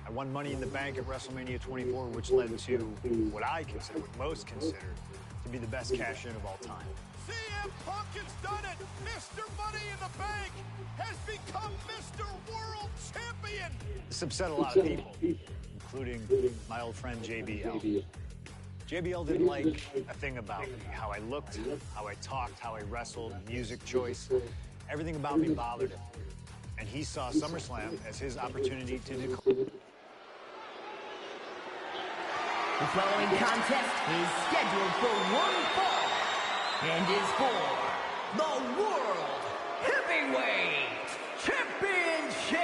I won Money in the Bank at WrestleMania 24, which led to what I consider, what most consider, to be the best cash-in of all time. CM Punk has done it! Mr. Money in the Bank has become Mr. World Champion! This upset a lot of people, including my old friend JBL. JBL didn't like a thing about me, how I looked, how I talked, how I wrestled, music choice. Everything about me bothered him. And he saw SummerSlam as his opportunity to declare. The following contest is scheduled for one fall and is for the World Heavyweight Championship.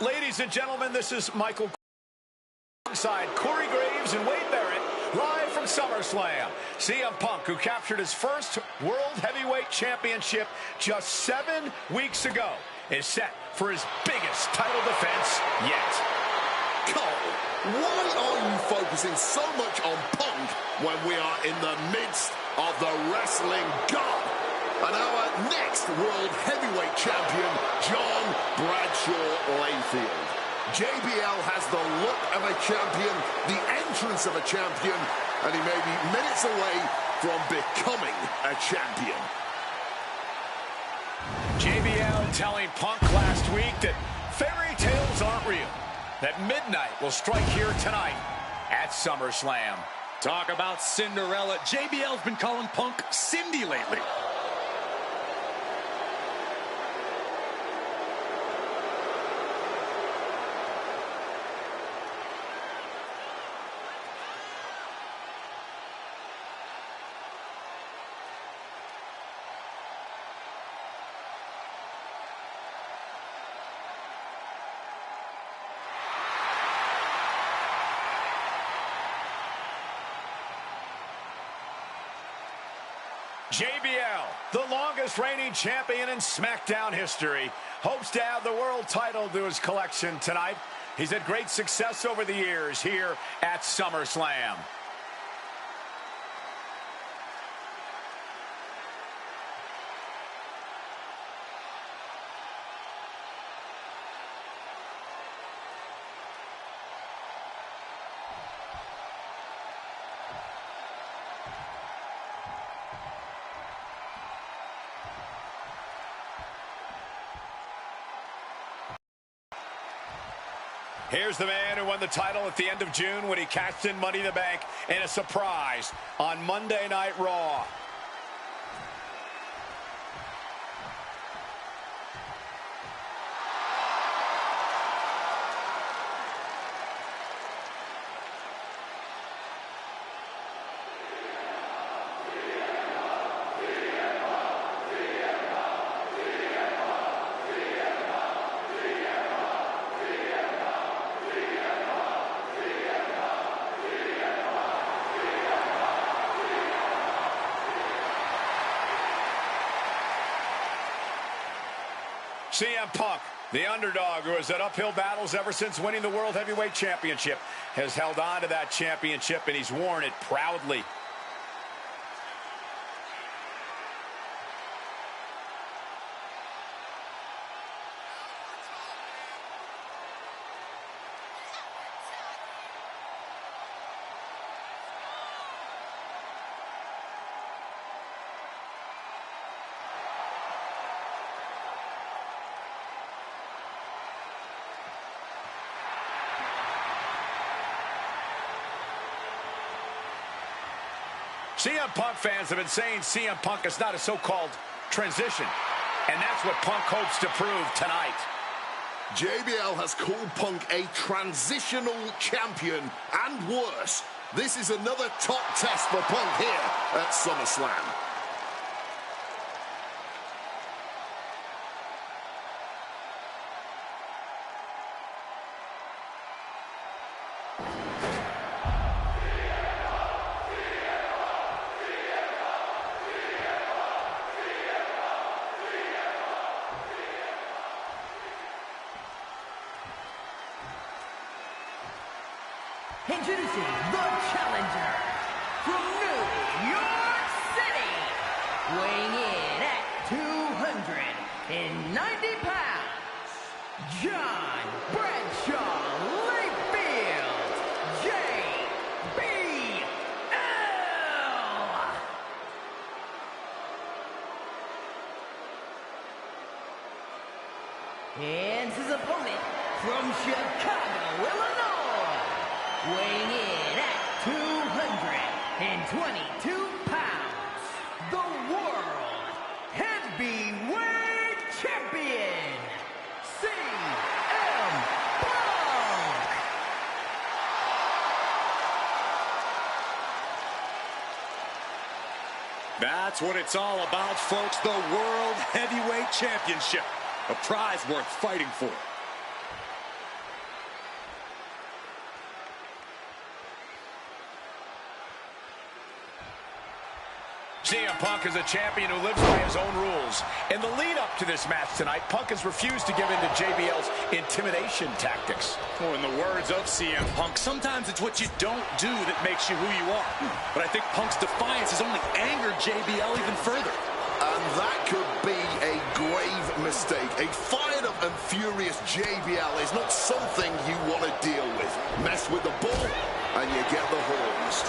Ladies and gentlemen, this is Michael alongside Corey Graves and Wade Barrett, live from SummerSlam. CM Punk, who captured his first World Heavyweight Championship just 7 weeks ago, is set for his biggest title defense yet. Cole, why are you focusing so much on Punk when we are in the midst of the wrestling god? And our next World Heavyweight Champion, John Bradshaw Layfield. JBL has the look of a champion, the entrance of a champion, and he may be minutes away from becoming a champion. JBL telling Punk last week that fairy tales aren't real, that midnight will strike here tonight at SummerSlam. Talk about Cinderella. JBL's been calling Punk Cindy lately. JBL, the longest reigning champion in SmackDown history, hopes to add the world title to his collection tonight. He's had great success over the years here at SummerSlam. Here's the man who won the title at the end of June when he cashed in Money in the Bank in a surprise on Monday Night Raw. CM Punk, the underdog who has had uphill battles ever since winning the World Heavyweight Championship, has held on to that championship, and he's worn it proudly. CM Punk fans have been saying CM Punk is not a so-called transition, and that's what Punk hopes to prove tonight. JBL has called Punk a transitional champion, and worse. This is another top test for Punk here at SummerSlam. Introducing the challenger from New York City, weighing in pounds, John Bradshaw Layfield, JBL. And his opponent from Chicago, Illinois, weighing in at 222 pounds, the World Heavyweight Champion, CM Punk. That's what it's all about, folks. The World Heavyweight Championship. A prize worth fighting for. CM Punk is a champion who lives by his own rules. In the lead-up to this match tonight, Punk has refused to give in to JBL's intimidation tactics. Or in the words of CM Punk, sometimes it's what you don't do that makes you who you are. But I think Punk's defiance has only angered JBL even further. And that could be a grave mistake. A fired up and furious JBL is not something you want to deal with. Mess with the ball, and you get the horns.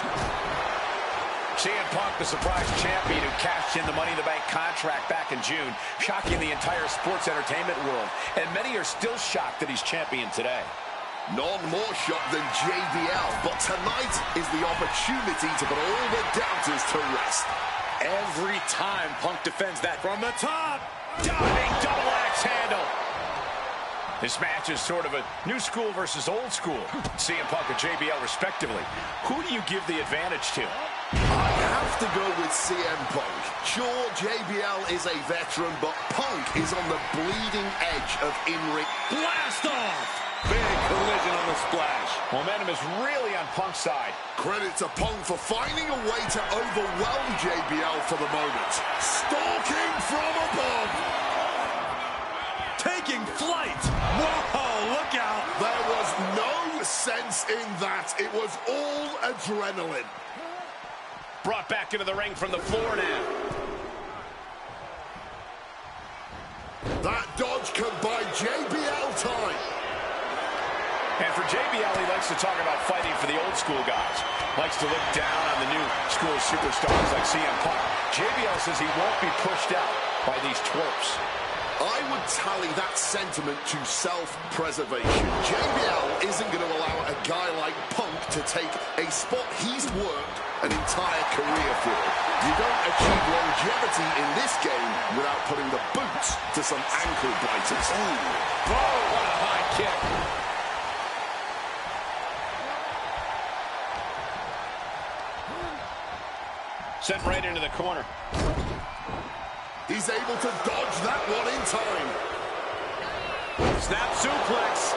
CM Punk, the surprise champion who cashed in the Money in the Bank contract back in June, shocking the entire sports entertainment world. And many are still shocked that he's champion today. None more shocked than JBL, but tonight is the opportunity to put all the doubters to rest. Every time Punk defends that from the top. Diving double axe handle. This match is sort of a new school versus old school. CM Punk and JBL respectively. Who do you give the advantage to? I have to go with CM Punk. Sure, JBL is a veteran, but Punk is on the bleeding edge of in-ring. Blast off! Big collision on the splash. Momentum is really on Punk's side. Credit to Punk for finding a way to overwhelm JBL for the moment. Stalking from above. Taking flight. Whoa, look out. There was no sense in that. It was all adrenaline. Brought back into the ring from the floor now. That dodge could buy JBL time. And for JBL, he likes to talk about fighting for the old school guys. Likes to look down on the new school superstars like CM Punk. JBL says he won't be pushed out by these twerps. I would tally that sentiment to self-preservation. JBL isn't going to allow a guy like Punk to take a spot he's worked an entire career for. You don't achieve longevity in this game without putting the boots to some ankle biters. Oh, what a high kick. Sent right into the corner. He's able to dodge that one in time. Snap suplex.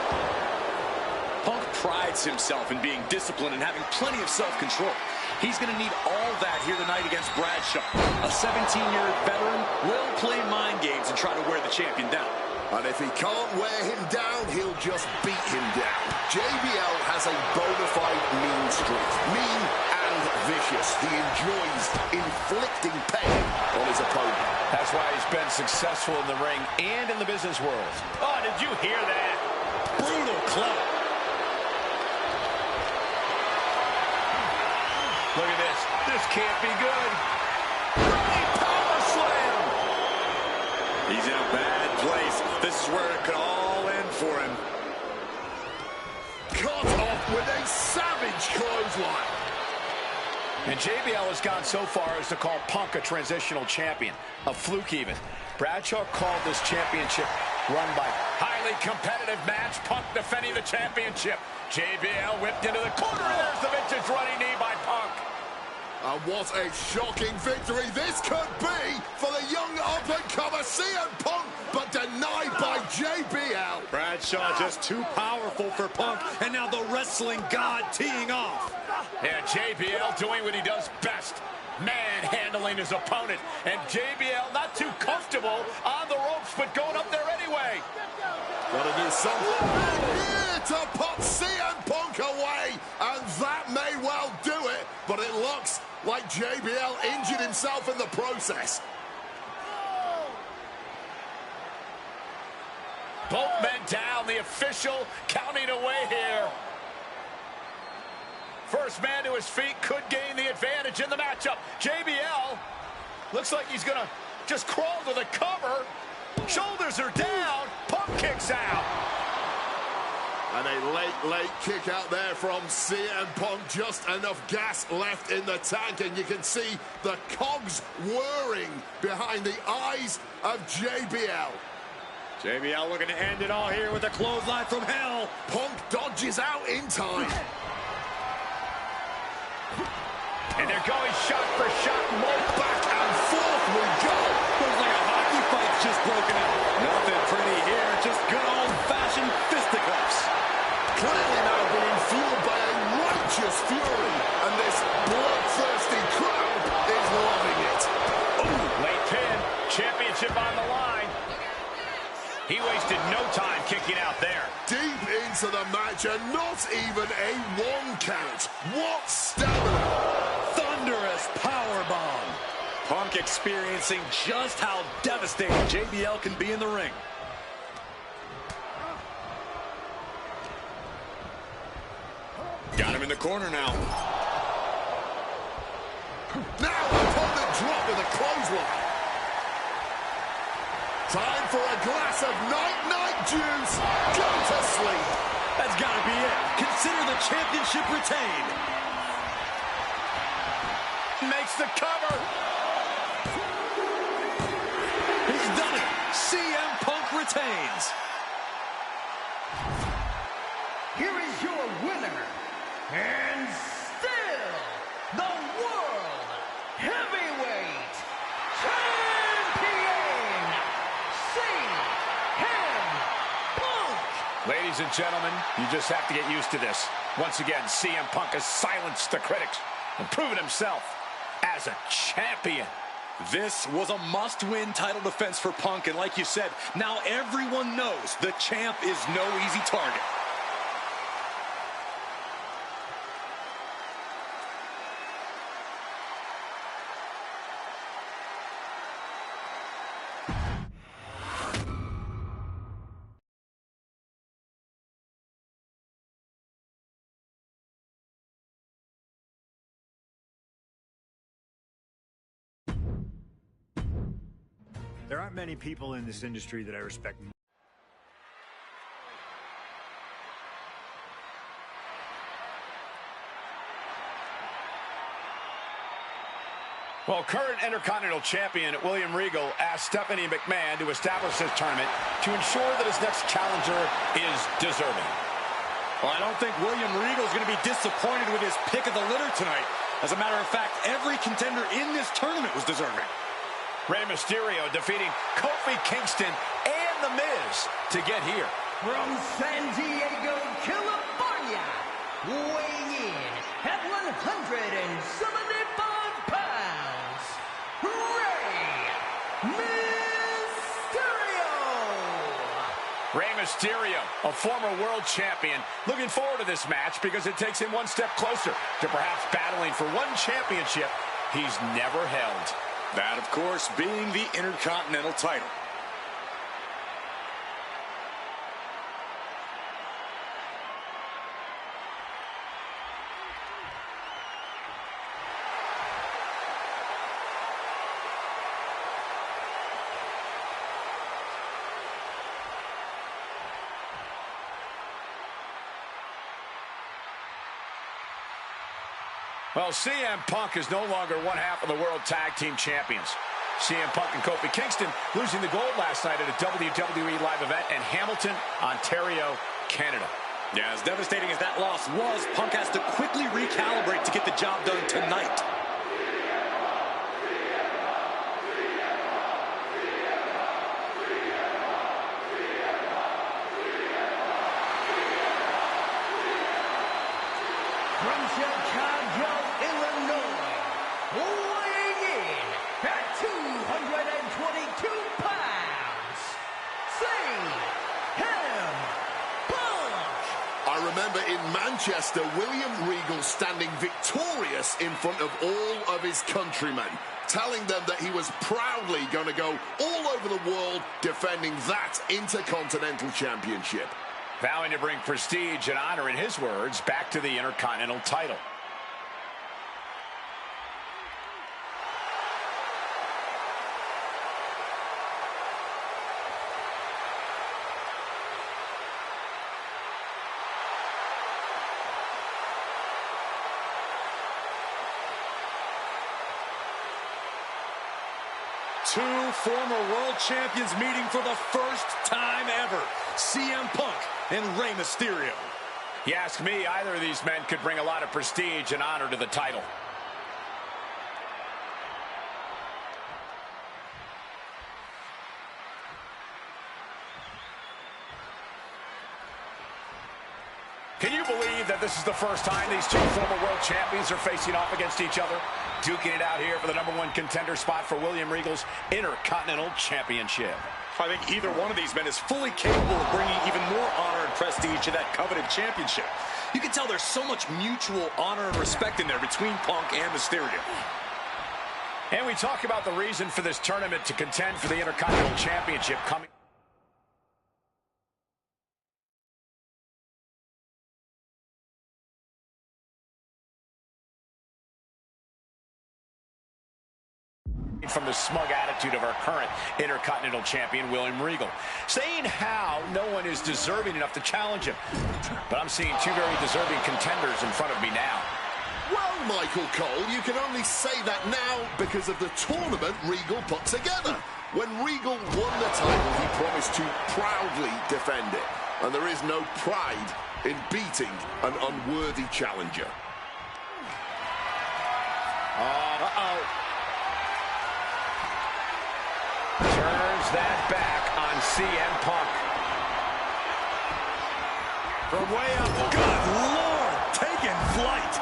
Punk prides himself in being disciplined and having plenty of self-control. He's going to need all that here tonight against Bradshaw. A 17-year veteran will play mind games and try to wear the champion down. And if he can't wear him down, he'll just beat him down. JBL has a bona fide mean streak. Mean and vicious. He enjoys inflicting pain on his opponent. That's why he's been successful in the ring and in the business world. Oh, did you hear that? Brutal club. Look at this. This can't be good. Running power slam. He's in a bad place. This is where it could all end for him. Cut off with a savage clothesline. And JBL has gone so far as to call Punk a transitional champion. A fluke even. Bradshaw called this championship run by highly competitive match. Punk defending the championship. JBL whipped into the corner. And there's the vintage running knee by Punk. And what a shocking victory this could be for the young up-and-comer CM Punk, but denied by JBL. Bradshaw just too powerful for Punk, and now the wrestling god teeing off. Yeah, JBL doing what he does best, manhandling his opponent. And JBL not too comfortable on the ropes, but going up there anyway. Gotta do something here to put CM Punk away, and that may well do it, but it looks like JBL injured himself in the process. Both men down, the official counting away here. First man to his feet could gain the advantage in the matchup. JBL looks like he's going to just crawl to the cover. Shoulders are down. Punk kicks out. And a late kick out there from CM Punk. Just enough gas left in the tank, and you can see the cogs whirring behind the eyes of JBL. JBL looking to end it all here with a clothesline from hell. Punk dodges out in time. And they're going shot for shot. More back and forth we go. Looks like a hockey fight's just broken out. Nothing pretty here, just good old-fashioned fisticuffs. Clearly now being fueled by a righteous fury, and this bloodthirsty crowd is loving it. Ooh, late pin, championship on the line. He wasted no time kicking out there. Deep into the match, and not even a one count. What stamina! Thunderous powerbomb. Punk experiencing just how devastating JBL can be in the ring. Got him in the corner now. Now opponent drop with a clothesline. Time for a glass of night-night juice. Go to sleep. That's got to be it. Consider the championship retained. Makes the cover. He's done it. CM Punk retains. Here is your winner, and still the World Heavyweight Champion, CM Punk. Ladies and gentlemen, you just have to get used to this. Once again, CM Punk has silenced the critics and proven himself as a champion. This was a must-win title defense for Punk, and like you said, now everyone knows the champ is no easy target. There aren't many people in this industry that I respect more. Well, current Intercontinental Champion William Regal asked Stephanie McMahon to establish this tournament to ensure that his next challenger is deserving. Well, I don't think William Regal is going to be disappointed with his pick of the litter tonight. As a matter of fact, every contender in this tournament was deserving. Rey Mysterio defeating Kofi Kingston and The Miz to get here. From San Diego, California, weighing in at 175 pounds, Rey Mysterio. Rey Mysterio, a former world champion, looking forward to this match because it takes him one step closer to perhaps battling for one championship he's never held. That, of course, being the Intercontinental title. Well, CM Punk is no longer one half of the World Tag Team Champions. CM Punk and Kofi Kingston losing the gold last night at a WWE live event in Hamilton, Ontario, Canada. Yeah, as devastating as that loss was, Punk has to quickly recalibrate to get the job done tonight. From Chicago, Illinois, weighing in at 222 pounds, CM Punk. I remember in Manchester, William Regal standing victorious in front of all of his countrymen, telling them that he was proudly going to go all over over the world defending that Intercontinental Championship. Vowing to bring prestige and honor, in his words, back to the Intercontinental title. Two former world champions meeting for the first time ever. CM Punk and Rey Mysterio. You ask me, either of these men could bring a lot of prestige and honor to the title. Can you believe that this is the first time these two former world champions are facing off against each other? Duking it out here for the #1 contender spot for William Regal's Intercontinental Championship. I think either one of these men is fully capable of bringing even more honor and prestige to that coveted championship. You can tell there's so much mutual honor and respect in there between Punk and Mysterio. And we talk about the reason for this tournament to contend for the Intercontinental Championship coming from the smug attitude of our current Intercontinental Champion, William Regal, saying how no one is deserving enough to challenge him. But I'm seeing two very deserving contenders in front of me now. Well, Michael Cole, you can only say that now because of the tournament Regal put together. When Regal won the title, he promised to proudly defend it. And there is no pride in beating an unworthy challenger. Turns that back on CM Punk. From way up, good Lord, taking flight.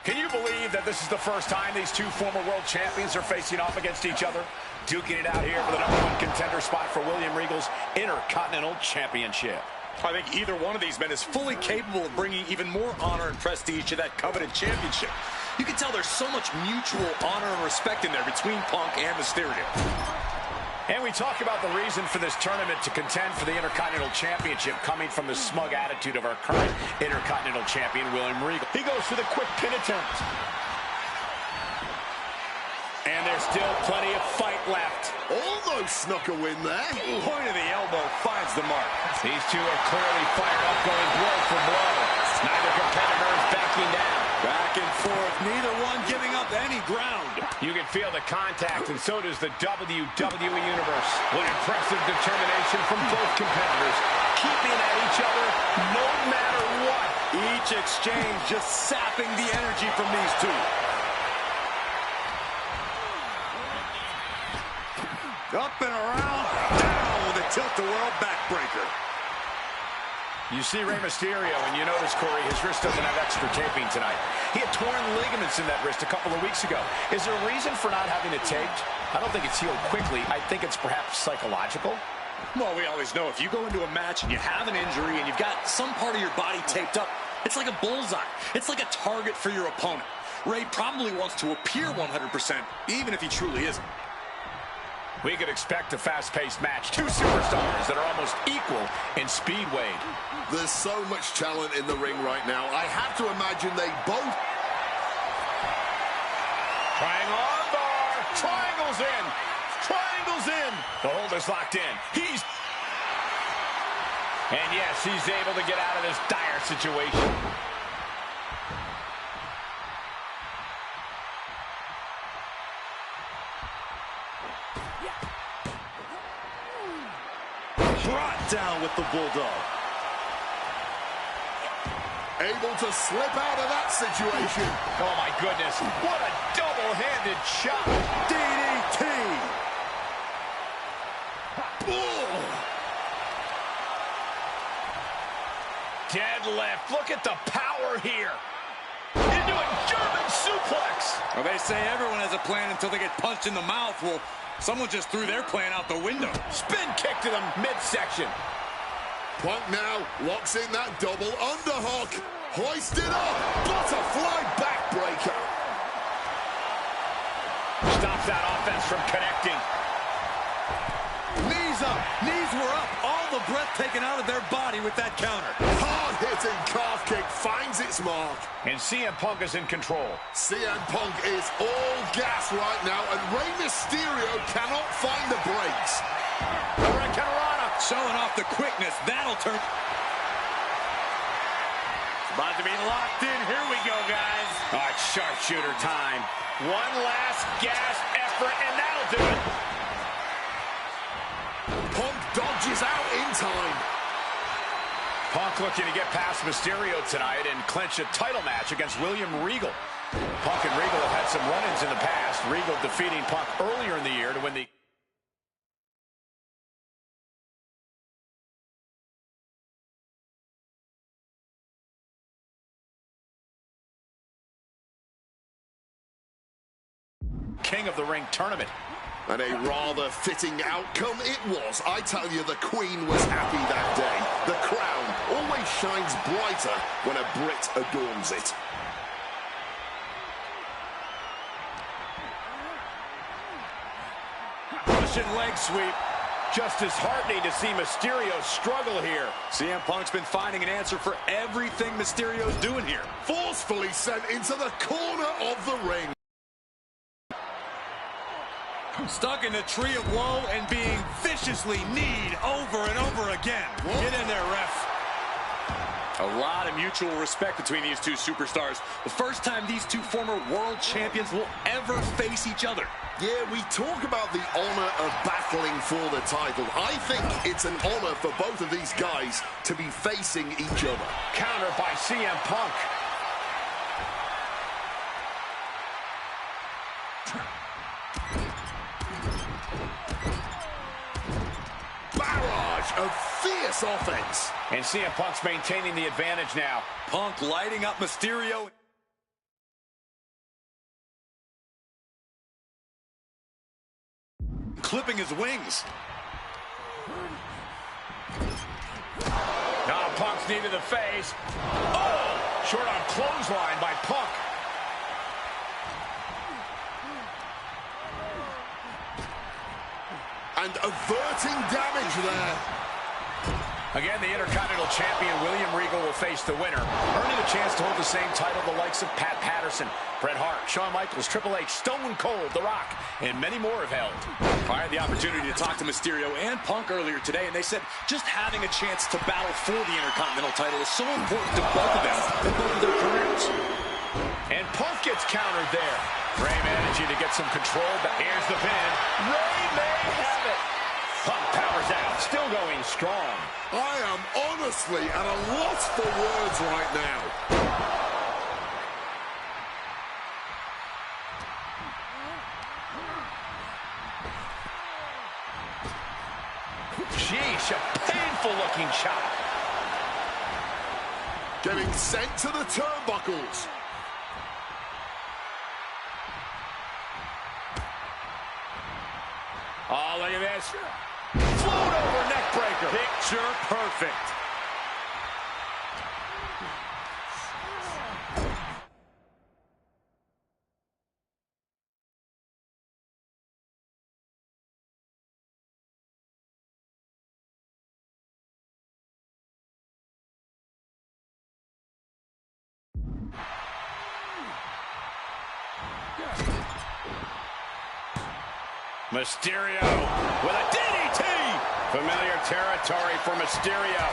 Can you believe that this is the first time these two former world champions are facing off against each other? Duking it out here for the #1 contender spot for William Regal's Intercontinental Championship. I think either one of these men is fully capable of bringing even more honor and prestige to that coveted championship. You can tell there's so much mutual honor and respect in there between Punk and Mysterio. And we talk about the reason for this tournament to contend for the Intercontinental Championship coming from the smug attitude of our current Intercontinental Champion, William Regal. He goes for the quick pin attempt. And there's still plenty of fight left. Almost snuck a win there. Point of the elbow finds the mark. These two are clearly fired up, going blow for blow. Neither competitor is backing down. Back and forth, neither one giving up any ground. You can feel the contact, and so does the WWE Universe. With impressive determination from both competitors, keeping at each other no matter what. Each exchange just sapping the energy from these two. Up and around, down with a tilt-a-whirl backbreaker. You see Rey Mysterio, and you notice, Corey, his wrist doesn't have extra taping tonight. He had torn ligaments in that wrist a couple of weeks ago. Is there a reason for not having it taped? I don't think it's healed quickly. I think it's perhaps psychological. Well, we always know if you go into a match and you have an injury and you've got some part of your body taped up, it's like a bullseye. It's like a target for your opponent. Rey probably wants to appear 100%, even if he truly isn't. We could expect a fast-paced match. Two superstars that are almost equal in speed, Wade. There's so much talent in the ring right now. I have to imagine they both... Triangle arm bar. Triangle's in. Triangle's in. The hold is locked in. And yes, he's able to get out of this dire situation. Brought down with the Bulldog. Able to slip out of that situation. Oh, my goodness. What a double-handed shot. DDT. Deadlift. Look at the power here. Into a German suplex. Well, they say everyone has a plan until they get punched in the mouth. Well, Someone just threw their plan out the window. Spin kick to the midsection. Punk now locks in that double underhook. Hoisted up. Butterfly backbreaker. Stops that offense from connecting. Knees up. Knees were up. All the breath taken out of their body with that counter. Hard-hitting calf kick finds its mark. And CM Punk is in control. CM Punk is all gas right now, and Rey Mysterio cannot find the brakes. Hurricanrana. Showing off the quickness. That'll turn. About to be locked in. Here we go, guys. All right, sharpshooter time. One last gas effort, and that'll do it. Punk dodges out in time. Punk looking to get past Mysterio tonight and clinch a title match against William Regal. Punk and Regal have had some run-ins in the past. Regal defeating Punk earlier in the year to win the King of the Ring tournament. And a rather fitting outcome it was. I tell you, the Queen was happy that day. The crown always shines brighter when a Brit adorns it. Russian leg sweep. Just disheartening to see Mysterio struggle here. CM Punk's been finding an answer for everything Mysterio's doing here. Forcefully sent into the corner of the ring. Stuck in the tree of woe and being viciously kneed over and over again. What? Get in there, ref. A lot of mutual respect between these two superstars. The first time these two former world champions will ever face each other. Yeah, we talk about the honor of battling for the title. I think it's an honor for both of these guys to be facing each other. Counter by CM Punk. Barrage of fierce offense. And CM Punk's maintaining the advantage now. Punk lighting up Mysterio. Clipping his wings. Now Punk's knee to the face. Oh! Short on clothesline by Punk. And averting damage there. Again, the Intercontinental Champion William Regal will face the winner, earning a chance to hold the same title the likes of Pat Patterson, Bret Hart, Shawn Michaels, Triple H, Stone Cold, The Rock, and many more have held. I had the opportunity to talk to Mysterio and Punk earlier today, and they said just having a chance to battle for the Intercontinental title is so important to both of them in both of their careers. And Punk gets countered there. Ray managing to get some control, but here's the pin. Ray may have it. Punk powers out, still going strong. I am honestly at a loss for words right now. Sheesh, a painful-looking chop. Getting sent to the turnbuckles. Oh, look at this. Float over neck breaker. Picture perfect. Mysterio with a DDT. Familiar territory for Mysterio.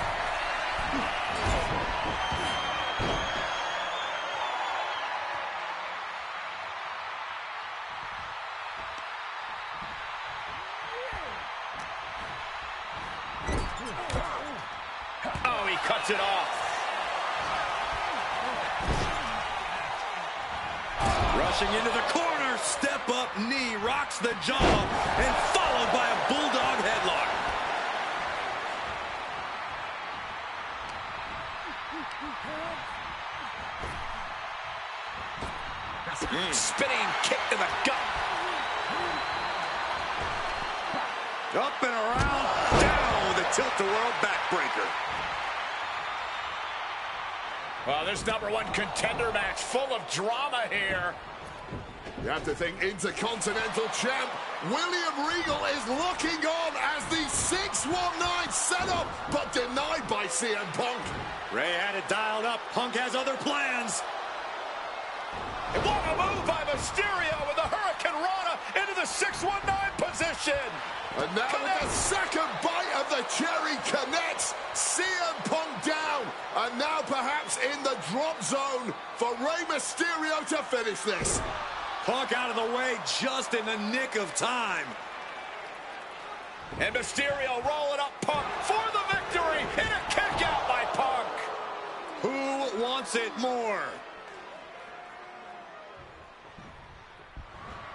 Oh, he cuts it off. Rushing into the corner, step up knee, rocks the jaw, and followed by a bulldog headlock. Spinning kick to the gut. Up and around, down with a tilt-the-world backbreaker. Well, this #1 contender match full of drama here. You have to think Intercontinental Champ William Regal is looking on as the 619 setup, but denied by CM Punk. Ray had it dialed up. Punk has other plans. And what a move by Mysterio with the Hurricane Rana into the 619 position. And now with the second bite of the cherry connects, CM Punk down. And now perhaps in the drop zone for Rey Mysterio to finish this. Punk out of the way just in the nick of time. And Mysterio rolling up Punk for the victory. And a kick out by Punk. Who wants it more?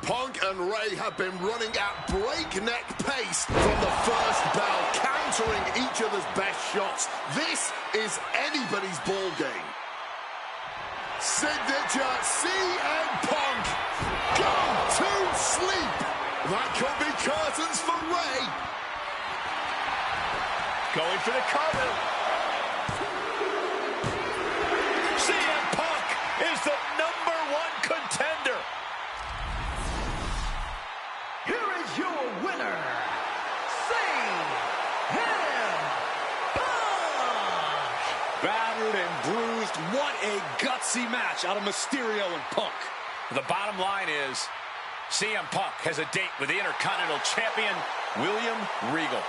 Punk and Ray have been running at breakneck pace from the first bell, countering each other's best shots. This is anybody's ball game. Signature CM Punk. Go to sleep. That could be curtains for Ray. Going for the cover. CM Punk is the #1 contender. Here is your winner, CM Punk! Battered and bruised. What a gutsy match out of Mysterio and Punk. The bottom line is CM Punk has a date with the Intercontinental Champion, William Regal.